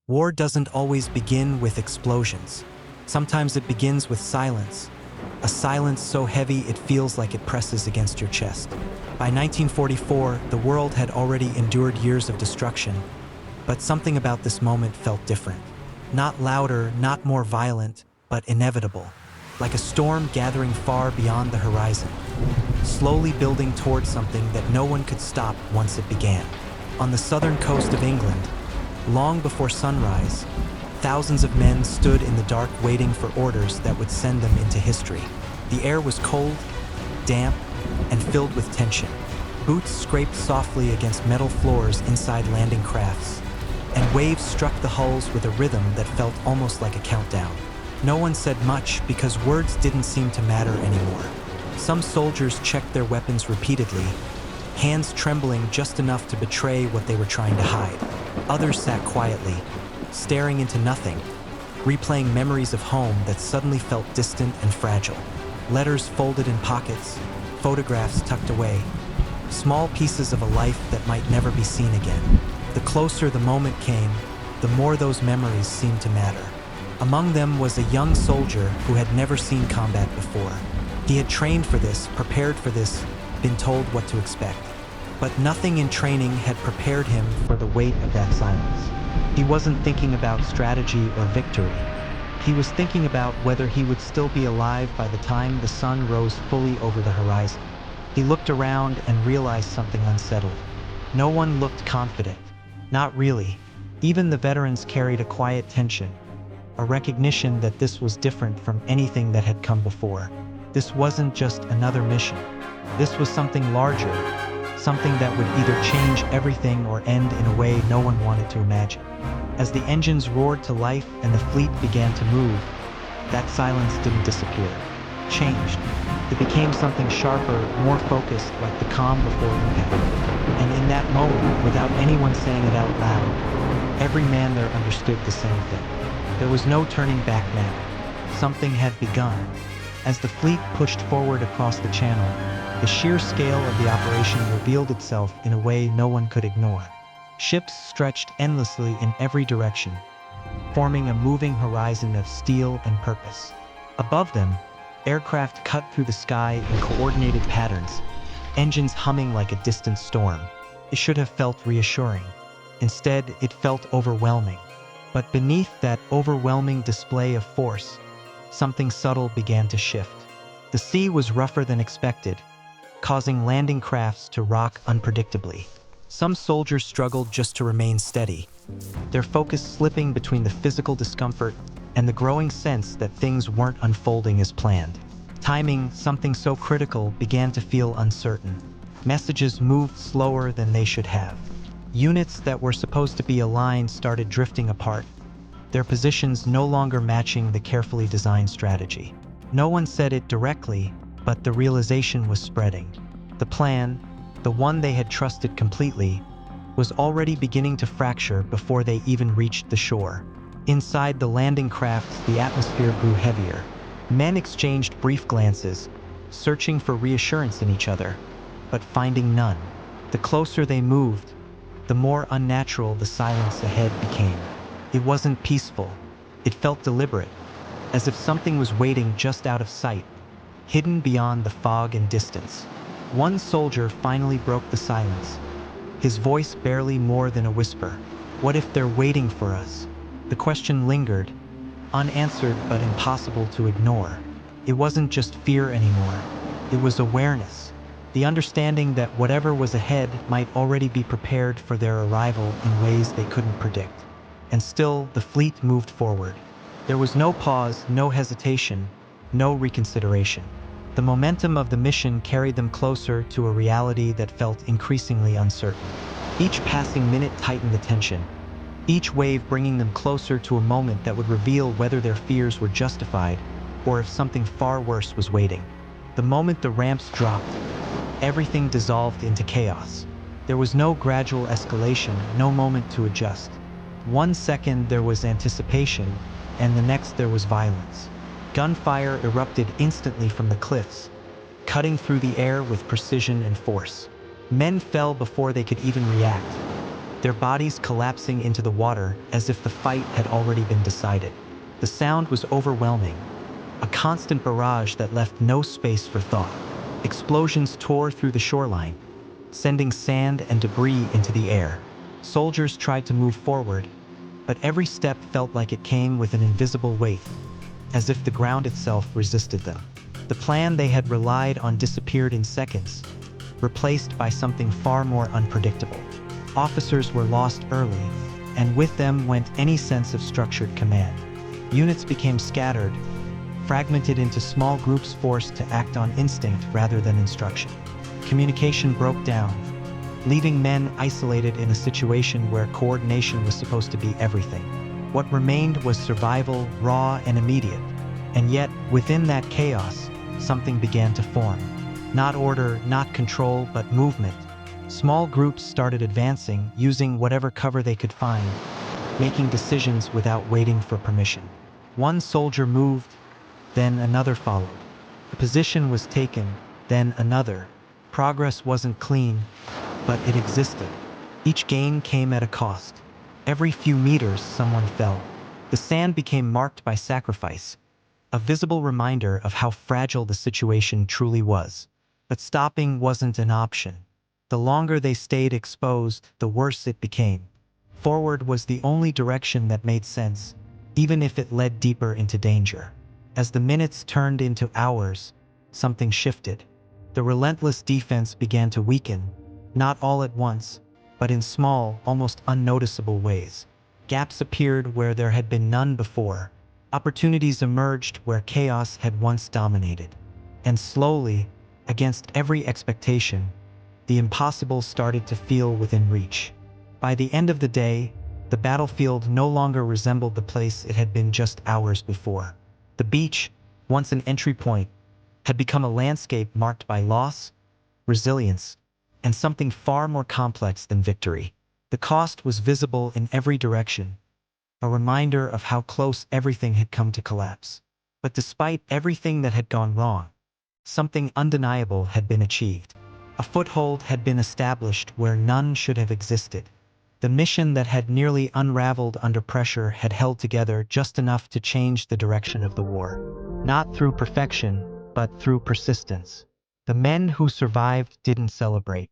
War doesn't always begin with explosions. Sometimes it begins with silence. A silence so heavy it feels like it presses against your chest. By 1944, the world had already endured years of destruction, but something about this moment felt different. Not louder, not more violent, but inevitable. Like a storm gathering far beyond the horizon, slowly building toward something that no one could stop once it began. On the southern coast of England, long before sunrise, thousands of men stood in the dark waiting for orders that would send them into history. The air was cold, damp, and filled with tension. Boots scraped softly against metal floors inside landing crafts, and waves struck the hulls with a rhythm that felt almost like a countdown. No one said much because words didn't seem to matter anymore. Some soldiers checked their weapons repeatedly, hands trembling just enough to betray what they were trying to hide. Others sat quietly, staring into nothing, replaying memories of home that suddenly felt distant and fragile. Letters folded in pockets, photographs tucked away, small pieces of a life that might never be seen again. The closer the moment came, the more those memories seemed to matter. Among them was a young soldier who had never seen combat before. He had trained for this, prepared for this, been told what to expect. But nothing in training had prepared him for the weight of that silence. He wasn't thinking about strategy or victory. He was thinking about whether he would still be alive by the time the sun rose fully over the horizon. He looked around and realized something unsettled. No one looked confident. Not really. Even the veterans carried a quiet tension, a recognition that this was different from anything that had come before. This wasn't just another mission. This was something larger, something that would either change everything or end in a way no one wanted to imagine. As the engines roared to life and the fleet began to move, that silence didn't disappear. It changed. It became something sharper, more focused, like the calm before impact. And in that moment, without anyone saying it out loud, every man there understood the same thing. There was no turning back now. Something had begun. As the fleet pushed forward across the channel, the sheer scale of the operation revealed itself in a way no one could ignore. Ships stretched endlessly in every direction, forming a moving horizon of steel and purpose. Above them, aircraft cut through the sky in coordinated patterns, engines humming like a distant storm. It should have felt reassuring. Instead, it felt overwhelming. But beneath that overwhelming display of force, something subtle began to shift. The sea was rougher than expected, causing landing crafts to rock unpredictably. Some soldiers struggled just to remain steady, their focus slipping between the physical discomfort and the growing sense that things weren't unfolding as planned. Timing, something so critical, began to feel uncertain. Messages moved slower than they should have. Units that were supposed to be aligned started drifting apart, their positions no longer matching the carefully designed strategy. No one said it directly, but the realization was spreading. The plan, the one they had trusted completely, was already beginning to fracture before they even reached the shore. Inside the landing crafts, the atmosphere grew heavier. Men exchanged brief glances, searching for reassurance in each other, but finding none. The closer they moved, the more unnatural the silence ahead became. It wasn't peaceful. It felt deliberate, as if something was waiting just out of sight, hidden beyond the fog and distance. One soldier finally broke the silence, his voice barely more than a whisper. "What if they're waiting for us?" The question lingered, unanswered but impossible to ignore. It wasn't just fear anymore. It was awareness, the understanding that whatever was ahead might already be prepared for their arrival in ways they couldn't predict. And still, the fleet moved forward. There was no pause, no hesitation, no reconsideration. The momentum of the mission carried them closer to a reality that felt increasingly uncertain. Each passing minute tightened the tension, each wave bringing them closer to a moment that would reveal whether their fears were justified or if something far worse was waiting. The moment the ramps dropped, everything dissolved into chaos. There was no gradual escalation, no moment to adjust. One second there was anticipation, and the next there was violence. Gunfire erupted instantly from the cliffs, cutting through the air with precision and force. Men fell before they could even react. their bodies collapsing into the water as if the fight had already been decided. The sound was overwhelming, a constant barrage that left no space for thought. Explosions tore through the shoreline, sending sand and debris into the air. Soldiers tried to move forward, but every step felt like it came with an invisible weight, as if the ground itself resisted them. The plan they had relied on disappeared in seconds, replaced by something far more unpredictable. Officers were lost early, and with them went any sense of structured command. Units became scattered, fragmented into small groups forced to act on instinct rather than instruction. Communication broke down, leaving men isolated in a situation where coordination was supposed to be everything. What remained was survival, raw and immediate. And yet, within that chaos, something began to form. Not order, not control, but movement. Small groups started advancing, using whatever cover they could find, making decisions without waiting for permission. One soldier moved, then another followed. A position was taken, then another. Progress wasn't clean, but it existed. Each gain came at a cost. Every few meters, someone fell. The sand became marked by sacrifice, a visible reminder of how fragile the situation truly was. But stopping wasn't an option. The longer they stayed exposed, the worse it became. Forward was the only direction that made sense, even if it led deeper into danger. As the minutes turned into hours, something shifted. The relentless defense began to weaken, not all at once, but in small, almost unnoticeable ways. Gaps appeared where there had been none before. Opportunities emerged where chaos had once dominated. And slowly, against every expectation, the impossible started to feel within reach. By the end of the day, the battlefield no longer resembled the place it had been just hours before. The beach, once an entry point, had become a landscape marked by loss, resilience, and something far more complex than victory. The cost was visible in every direction, a reminder of how close everything had come to collapse. But despite everything that had gone wrong, something undeniable had been achieved. A foothold had been established where none should have existed. The mission that had nearly unraveled under pressure had held together just enough to change the direction of the war. Not through perfection, but through persistence. The men who survived didn't celebrate.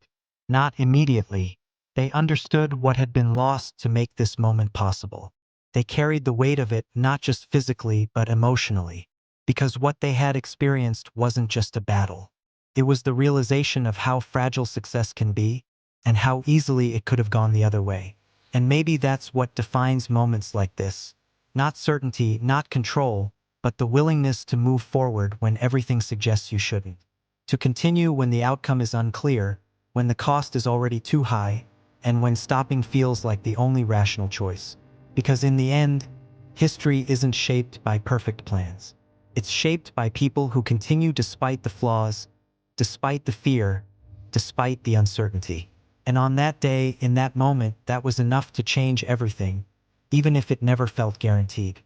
Not immediately. They understood what had been lost to make this moment possible. They carried the weight of it not just physically but emotionally, because what they had experienced wasn't just a battle. It was the realization of how fragile success can be, and how easily it could have gone the other way. And maybe that's what defines moments like this. Not certainty, not control, but the willingness to move forward when everything suggests you shouldn't. To continue when the outcome is unclear, when the cost is already too high, and when stopping feels like the only rational choice. Because in the end, history isn't shaped by perfect plans. It's shaped by people who continue despite the flaws, despite the fear, despite the uncertainty. And on that day, in that moment, that was enough to change everything, even if it never felt guaranteed.